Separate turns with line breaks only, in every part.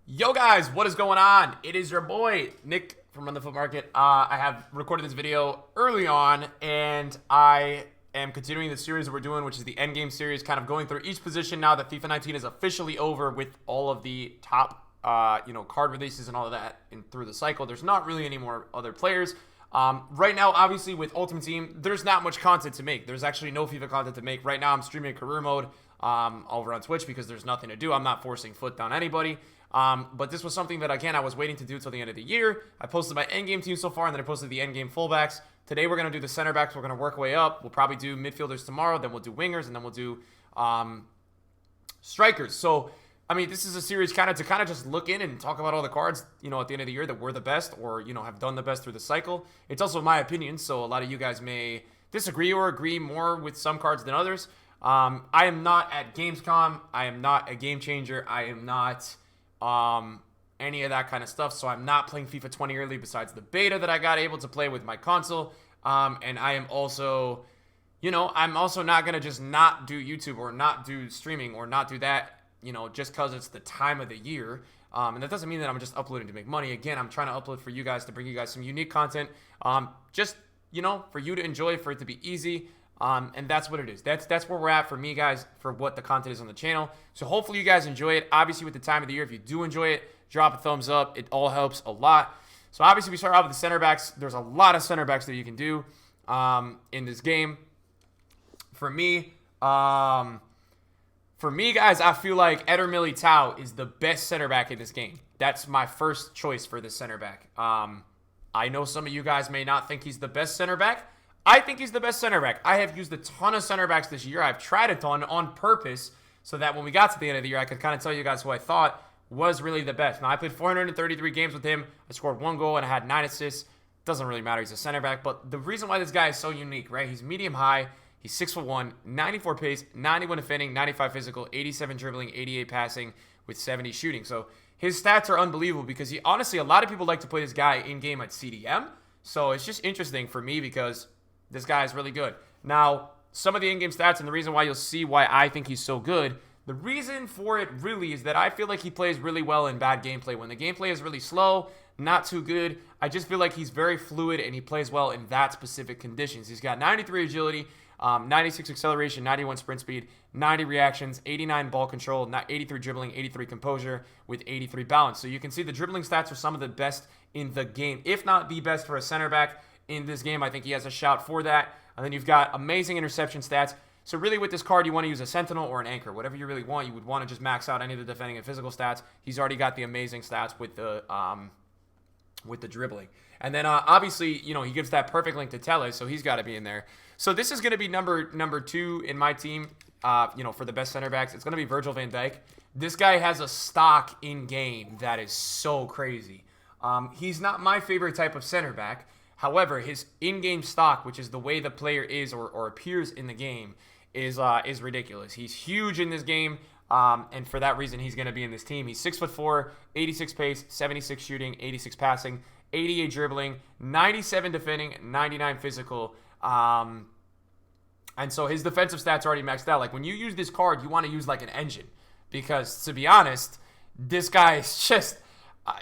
Yo guys, what is going on? It is your boy Nick from Run the Foot Market. I have recorded this video early on, and I am continuing the series that we're doing, which is the Endgame series, kind of going through each position now that FIFA 19 is officially over with all of the top, card releases and all of that and through the cycle. There's not really any more other players. Right now, obviously, with Ultimate Team, there's not much content to make. There's actually no FIFA content to make. Right now, I'm streaming career mode over on Twitch because there's nothing to do. I'm not forcing foot down anybody. But this was something that, again, I was waiting to do till the end of the year. I posted my endgame team so far, and then I posted the endgame fullbacks. Today, we're going to do the center backs. We're going to work way up. We'll probably do midfielders tomorrow. Then we'll do wingers, and then we'll do strikers. So, I mean, this is a series kind of to just look in and talk about all the cards, at the end of the year that were the best or, have done the best through the cycle. It's also my opinion, so a lot of you guys may disagree or agree more with some cards than others. I am not at Gamescom. I am not a game changer. I am not any of that kind of stuff. So I'm not playing FIFA 20 early besides the beta that I got able to play with my console. And I am also, I'm also not going to just not do YouTube or not do streaming or not do that, just because it's the time of the year. And that doesn't mean that I'm just uploading to make money. Again, I'm trying to upload for you guys to bring you guys some unique content. Just, for you to enjoy, for it to be easy. And that's what it is. That's where we're at for me, guys, for what the content is on the channel. So hopefully you guys enjoy it. Obviously, with the time of the year, if you do enjoy it, drop a thumbs up. It all helps a lot. So obviously, we start off with the center backs. There's a lot of center backs that you can do in this game. For me, guys, I feel like Eder Militao is the best center back in this game. That's my first choice for this center back. I know some of you guys may not think he's the best center back. I think he's the best center back. I have used a ton of center backs this year. I've tried a ton on purpose so that when we got to the end of the year, I could kind of tell you guys who I thought was really the best. Now, I played 433 games with him. I scored 1 goal and I had 9 assists. Doesn't really matter. He's a center back. But the reason why this guy is so unique, right? He's medium high. He's 6'1", 94 pace, 91 defending, 95 physical, 87 dribbling, 88 passing with 70 shooting. So his stats are unbelievable because honestly, a lot of people like to play this guy in-game at CDM. So it's just interesting for me because this guy is really good. Now, some of the in-game stats and the reason why you'll see why I think he's so good, the reason for it really is that I feel like he plays really well in bad gameplay. When the gameplay is really slow, not too good, I just feel like he's very fluid and he plays well in that specific conditions. He's got 93 agility, 96 acceleration, 91 sprint speed, 90 reactions, 89 ball control, 83 dribbling, 83 composure with 83 balance. So you can see the dribbling stats are some of the best in the game, if not the best for a center back. In this game, I think he has a shout for that. And then you've got amazing interception stats. So really with this card, you want to use a sentinel or an anchor. Whatever you really want. You would want to just max out any of the defending and physical stats. He's already got the amazing stats with the dribbling. And then obviously, he gives that perfect link to Tele, so he's got to be in there. So this is going to be number 2 in my team, for the best center backs. It's going to be Virgil van Dijk. This guy has a stock in game that is so crazy. He's not my favorite type of center back. However, his in-game stock, which is the way the player is or appears in the game, is ridiculous. He's huge in this game, and for that reason, he's going to be in this team. He's 6'4", 86 pace, 76 shooting, 86 passing, 88 dribbling, 97 defending, 99 physical. And so his defensive stats are already maxed out. Like when you use this card, you want to use like an engine because, to be honest, this guy is just...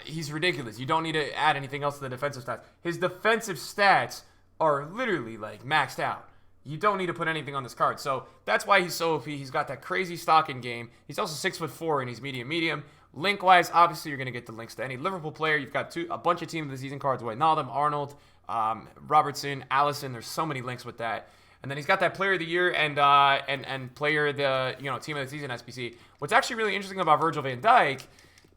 he's ridiculous. You don't need to add anything else to the defensive stats. His defensive stats are literally like maxed out. You don't need to put anything on this card. So that's why he's so OP. He's got that crazy stock in game. He's also 6'4" and he's medium. Link wise, obviously you're gonna get the links to any Liverpool player. You've got a bunch of team of the season cards: Wijnaldum, Arnold, Robertson, Allison. There's so many links with that. And then he's got that player of the year and player of the team of the season SPC. What's actually really interesting about Virgil van Dijk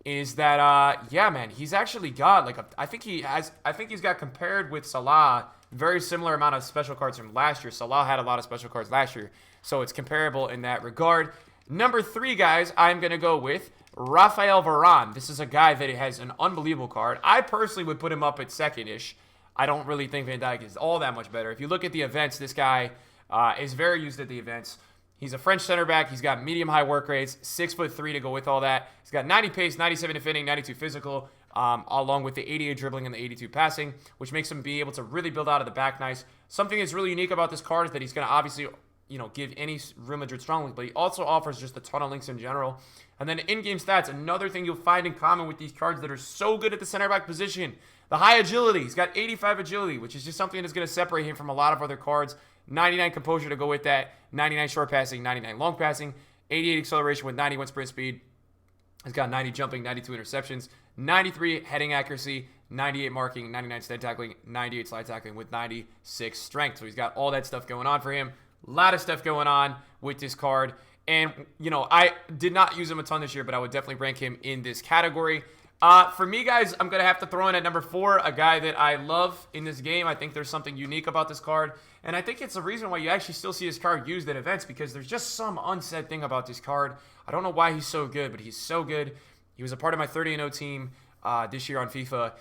is that, he's actually got, I think he's got compared with Salah, very similar amount of special cards from last year. Salah had a lot of special cards last year, so it's comparable in that regard. Number 3, guys, I'm going to go with Raphael Varane. This is a guy that has an unbelievable card. I personally would put him up at second-ish. I don't really think Van Dijk is all that much better. If you look at the events, this guy is very used at the events. He's a French center back. He's got medium-high work rates, 6'3" to go with all that. He's got 90 pace, 97 defending, 92 physical, along with the 88 dribbling and the 82 passing, which makes him be able to really build out of the back nice. Something that's really unique about this card is that he's going to obviously, give any Real Madrid strong link, but he also offers just a ton of links in general. And then in-game stats, another thing you'll find in common with these cards that are so good at the center back position, the high agility. He's got 85 agility, which is just something that's going to separate him from a lot of other cards. 99 composure to go with that, 99 short passing, 99 long passing, 88 acceleration with 91 sprint speed. He's got 90 jumping, 92 interceptions, 93 heading accuracy, 98 marking, 99 stand tackling, 98 slide tackling with 96 strength. So he's got all that stuff going on for him. A lot of stuff going on with this card. And, I did not use him a ton this year, but I would definitely rank him in this category. For me, guys, I'm going to have to throw in at number 4 a guy that I love in this game. I think there's something unique about this card. And I think it's the reason why you actually still see this card used at events, because there's just some unsaid thing about this card. I don't know why he's so good, but he's so good. He was a part of my 30-0 team this year on FIFA.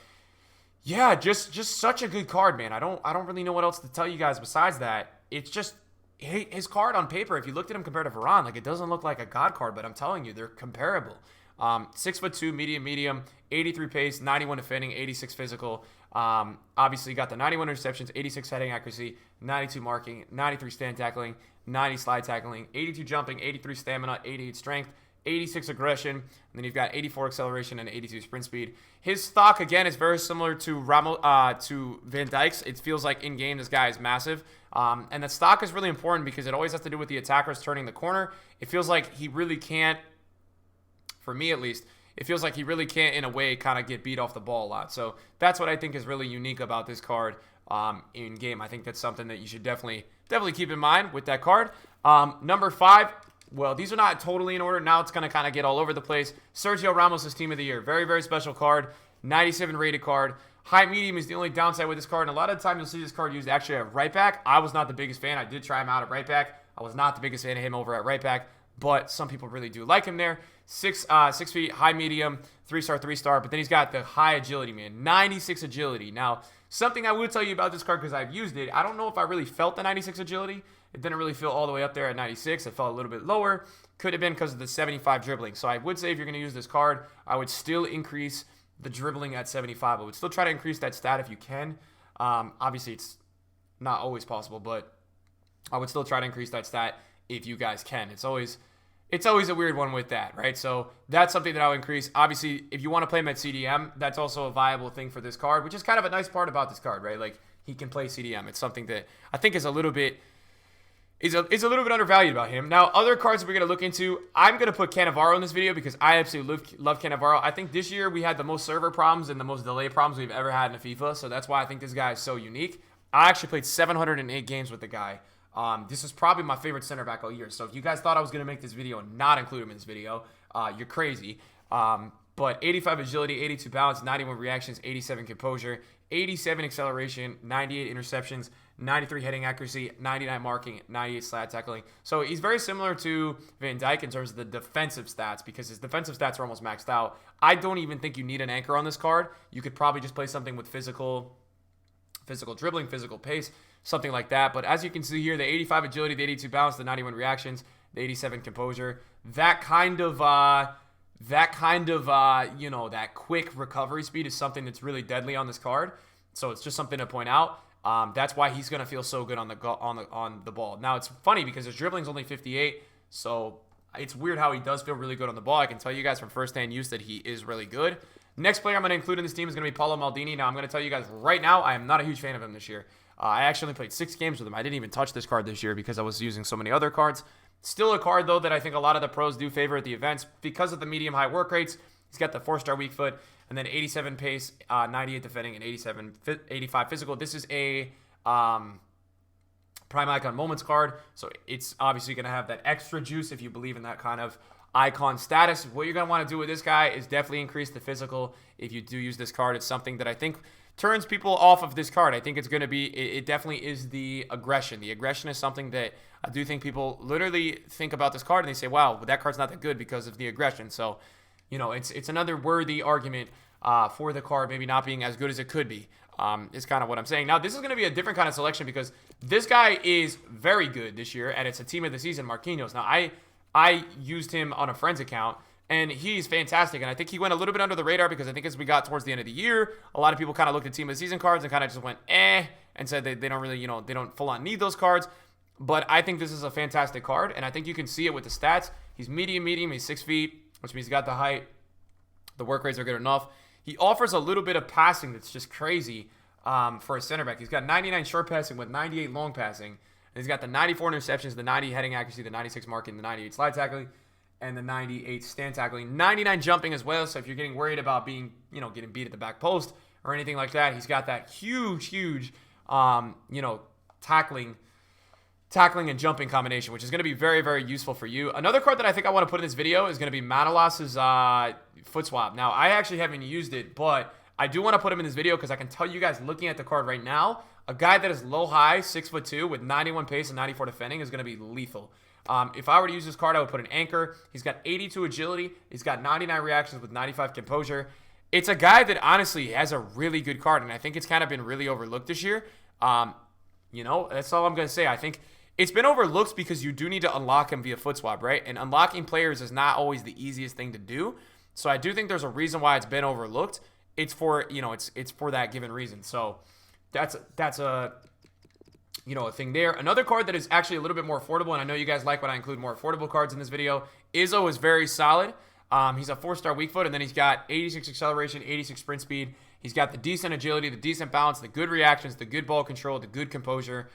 Yeah, just such a good card, man. I don't really know what else to tell you guys besides that. It's just his card on paper. If you looked at him compared to Varane, like, it doesn't look like a god card, but I'm telling you, they're comparable. 6'2", medium, 83 pace, 91 defending, 86 physical. Obviously got the 91 interceptions, 86 heading accuracy, 92 marking, 93 stand tackling, 90 slide tackling, 82 jumping, 83 stamina, 88 strength, 86 aggression, and then you've got 84 acceleration and 82 sprint speed. His stock, again, is very similar to to Van Dijk's. It feels like in-game this guy is massive. And the stock is really important because it always has to do with the attackers turning the corner. It feels like he really can't, for me at least, it feels like he really can't, in a way, kind of get beat off the ball a lot. So that's what I think is really unique about this card in game. I think that's something that you should definitely keep in mind with that card. Number 5, well, these are not totally in order. Now it's going to kind of get all over the place. Sergio Ramos' Team of the Year. Very, very special card. 97 rated card. High medium is the only downside with this card. And a lot of the time you'll see this card used actually at right back. I was not the biggest fan. I did try him out at right back. I was not the biggest fan of him over at right back, but some people really do like him there. 6 feet, high medium, 3-star, 3-star. But then he's got the high agility, man. 96 agility. Now, something I will tell you about this card because I've used it. I don't know if I really felt the 96 agility. It didn't really feel all the way up there at 96. It felt a little bit lower. Could have been because of the 75 dribbling. So I would say if you're going to use this card, I would still increase the dribbling at 75. I would still try to increase that stat if you can. Obviously, it's not always possible, but I would still try to increase that stat if you guys can. It's always a weird one with that, right? So that's something that I'll increase. Obviously, if you want to play him at CDM, that's also a viable thing for this card, which is kind of a nice part about this card, right? Like, he can play CDM. It's something that I think is a little bit undervalued about him. Now, other cards that we're going to look into, I'm going to put Cannavaro in this video because I absolutely love Cannavaro. I think this year we had the most server problems and the most delay problems we've ever had in a FIFA, so that's why I think this guy is so unique. I actually played 708 games with the guy. This is probably my favorite center back all year. So if you guys thought I was going to make this video and not include him in this video, you're crazy. But 85 agility, 82 balance, 91 reactions, 87 composure, 87 acceleration, 98 interceptions, 93 heading accuracy, 99 marking, 98 slide tackling. So he's very similar to Van Dijk in terms of the defensive stats because his defensive stats are almost maxed out. I don't even think you need an anchor on this card. You could probably just play something with physical dribbling, physical pace, something like that. But as you can see here, the 85 agility, the 82 balance, the 91 reactions, the 87 composure, that quick recovery speed is something that's really deadly on this card. So it's just something to point out. That's why he's gonna feel so good on the ball. Now it's funny because his dribbling's only 58, so it's weird how he does feel really good on the ball. I can tell you guys from firsthand use that he is really good. Next player I'm going to include in this team is going to be Paolo Maldini. Now, I'm going to tell you guys right now, I am not a huge fan of him this year. I actually only played 6 games with him. I didn't even touch this card this year because I was using so many other cards. Still a card, though, that I think a lot of the pros do favor at the events because of the medium-high work rates. He's got the 4-star weak foot, and then 87 pace, 98 defending, and 85 physical. This is a Prime Icon Moments card, so it's obviously going to have that extra juice if you believe in that kind of icon status. What you're going to want to do with this guy is definitely increase the physical if you do use this card. It's something that I think turns people off of this card. I think it's going to be, it definitely is the aggression. The aggression is something that I do think people literally think about this card and they say, wow, that card's not that good because of the aggression. So, it's another worthy argument for the card maybe not being as good as it could be. Is kind of what I'm saying. Now, this is going to be a different kind of selection because this guy is very good this year, and it's a team of the season, Marquinhos. Now, I used him on a friend's account, and he's fantastic. And I think he went a little bit under the radar because I think as we got towards the end of the year, a lot of people kind of looked at team of the season cards and kind of just went, and said they don't really, they don't full on need those cards. But I think this is a fantastic card, and I think you can see it with the stats. He's medium. He's 6 feet, which means he's got the height. The work rates are good enough. He offers a little bit of passing that's just crazy for a center back. He's got 99 short passing with 98 long passing. And he's got the 94 interceptions, the 90 heading accuracy, the 96 marking, the 98 slide tackling, and the 98 stand tackling. 99 jumping as well, so if you're getting worried about being, getting beat at the back post or anything like that, he's got that huge, tackling and jumping combination, which is going to be very, very useful for you. Another card that I think I want to put in this video is going to be Manolas's foot swap. Now, I actually haven't used it, but I do want to put him in this video because I can tell you guys, looking at the card right now, a guy that is low-high, 6'2", with 91 pace and 94 defending is going to be lethal. If I were to use this card, I would put an anchor. He's got 82 agility. He's got 99 reactions with 95 composure. It's a guy that honestly has a really good card, and I think it's kind of been really overlooked this year. That's all I'm going to say. I think it's been overlooked because you do need to unlock him via foot swap, right? And unlocking players is not always the easiest thing to do. So I do think there's a reason why it's been overlooked. It's for, it's for that given reason. So that's a thing there. Another card that is actually a little bit more affordable, and I know you guys like when I include more affordable cards in this video. Izzo is very solid. He's a 4-star weak foot, and then he's got 86 acceleration, 86 sprint speed. He's got the decent agility, the decent balance, the good reactions, the good ball control, the good composure.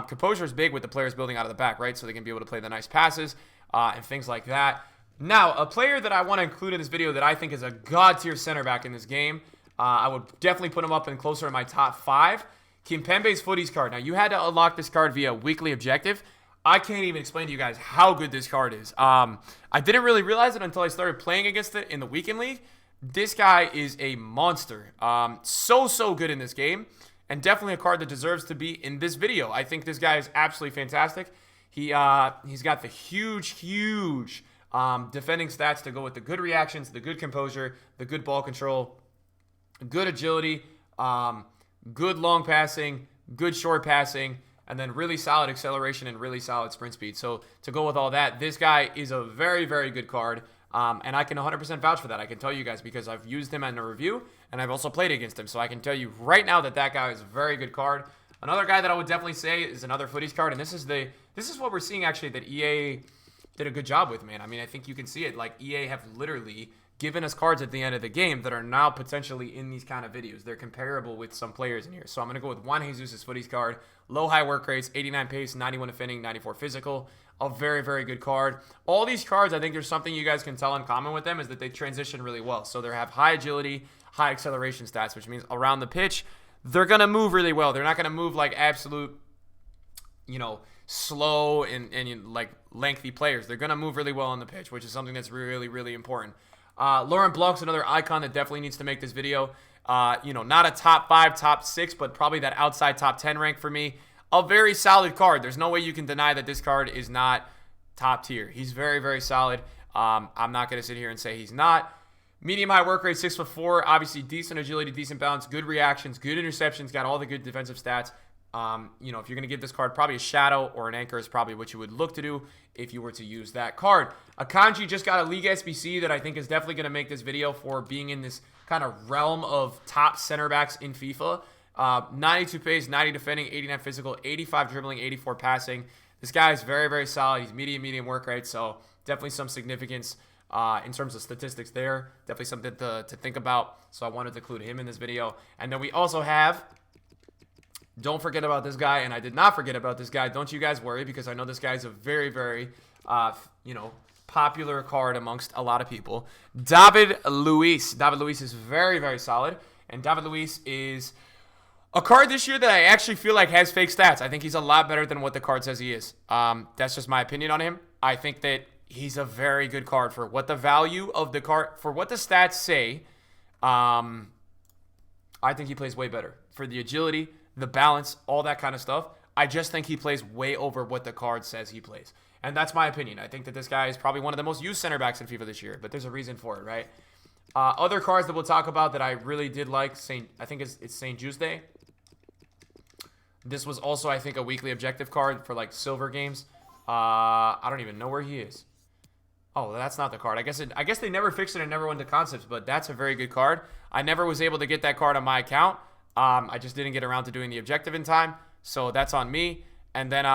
Composure is big with the players building out of the back, right? So they can be able to play the nice passes and things like that. Now, a player that I want to include in this video that I think is a god-tier center back in this game, I would definitely put him up and closer to my top 5. Kimpembe's Footies card. Now, you had to unlock this card via weekly objective. I can't even explain to you guys how good this card is. I didn't really realize it until I started playing against it in the weekend league. This guy is a monster. So good in this game. And definitely a card that deserves to be in this video. I think this guy is absolutely fantastic. He's got the huge defending stats to go with the good reactions, the good composure, the good ball control, good agility, good long passing, good short passing, and then really solid acceleration and really solid sprint speed. So to go with all that, this guy is a very, very good card. And I can 100% vouch for that. I can tell you guys because I've used him in a review, and I've also played against him. So I can tell you right now that that guy is a very good card. Another guy that I would definitely say is another Footies card, and this is what we're seeing actually that EA did a good job with, man. I mean, I think you can see it. Like, EA have literally given us cards at the end of the game that are now potentially in these kind of videos. They're comparable with some players in here. So I'm going to go with Juan Jesus' Footies card. Low, high work rates, 89 pace, 91 defending, 94 physical. A very, very good card. All these cards, I think there's something you guys can tell in common with them is that they transition really well. So they have high agility, high acceleration stats, which means around the pitch, they're going to move really well. They're not going to move like absolute, slow and like lengthy players. They're going to move really well on the pitch, which is something that's really, really important. Laurent Blanc's another icon that definitely needs to make this video. Not a top 5, top 6, but probably that outside top 10 rank for me. A very solid card. There's no way you can deny that this card is not top tier. He's very, very solid. I'm not going to sit here and say he's not. Medium high work rate, 6'4", obviously decent agility, decent balance, good reactions, good interceptions, got all the good defensive stats. If you're going to give this card, probably a shadow or an anchor is probably what you would look to do if you were to use that card. Akanji just got a League SBC that I think is definitely going to make this video for being in this kind of realm of top center backs in FIFA. 92 pace, 90 defending, 89 physical, 85 dribbling, 84 passing. This guy is very, very solid. He's medium work rate, so definitely some significance in terms of statistics there. Definitely something to think about, so I wanted to include him in this video. And then we also have, don't forget about this guy, and I did not forget about this guy. Don't you guys worry, because I know this guy is a very, very, popular card amongst a lot of people. David Luiz. David Luiz is very, very solid, and David Luiz is a card this year that I actually feel like has fake stats. I think he's a lot better than what the card says he is. That's just my opinion on him. I think that he's a very good card for what the value of the card, for what the stats say. I think he plays way better. For the agility, the balance, all that kind of stuff, I just think he plays way over what the card says he plays. And that's my opinion. I think that this guy is probably one of the most used center backs in FIFA this year, but there's a reason for it, right? Other cards that we'll talk about that I really did like, I think it's St. Jude's Day. This was also, I think, a weekly objective card for, like, silver games. I don't even know where he is. Oh, that's not the card. I guess they never fixed it and never went to concepts, but that's a very good card. I never was able to get that card on my account. I just didn't get around to doing the objective in time, so that's on me. And then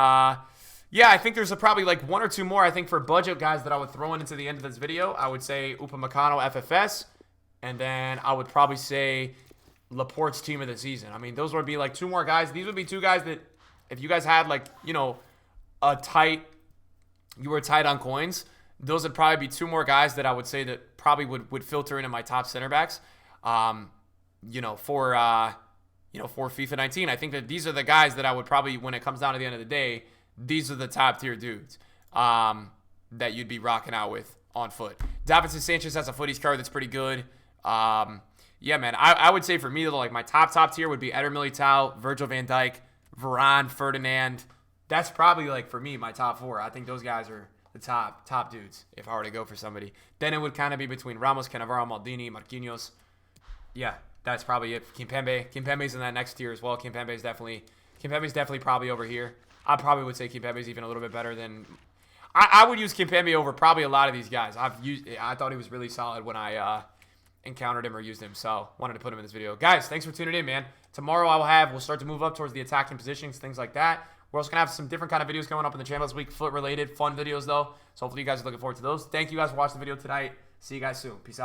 Yeah, I think there's probably like one or two more, I think, for budget guys that I would throw into the end of this video. I would say Upamecano FFS, and then I would probably say Laporte's team of the season. I mean, those would be like two more guys. These would be two guys that if you guys had like, you know, you were tight on coins, those would probably be two more guys that I would say that probably would filter into my top center backs. For FIFA 19. I think that these are the guys that I would probably, when it comes down to the end of the day, these are the top tier dudes that you'd be rocking out with on foot. Davinson Sanchez has a footies card that's pretty good. Yeah, man, I would say for me, like my top tier would be Eder Militao, Virgil van Dijk, Varane, Ferdinand. That's probably like for me my top four. I think those guys are the top dudes if I were to go for somebody. Then it would kind of be between Ramos, Cannavaro, Maldini, Marquinhos. Yeah, that's probably it. Kimpembe's in that next tier as well. Kimpembe's definitely probably over here. I probably would say Kimpembe's even a little bit better than. I would use Kimpembe over probably a lot of these guys. I thought he was really solid when I encountered him or used him, so wanted to put him in this video. Guys, thanks for tuning in, man. Tomorrow we'll start to move up towards the attacking positions, things like that. We're also going to have some different kind of videos coming up in the channel this week, foot-related, fun videos, though. So hopefully you guys are looking forward to those. Thank you guys for watching the video tonight. See you guys soon. Peace out.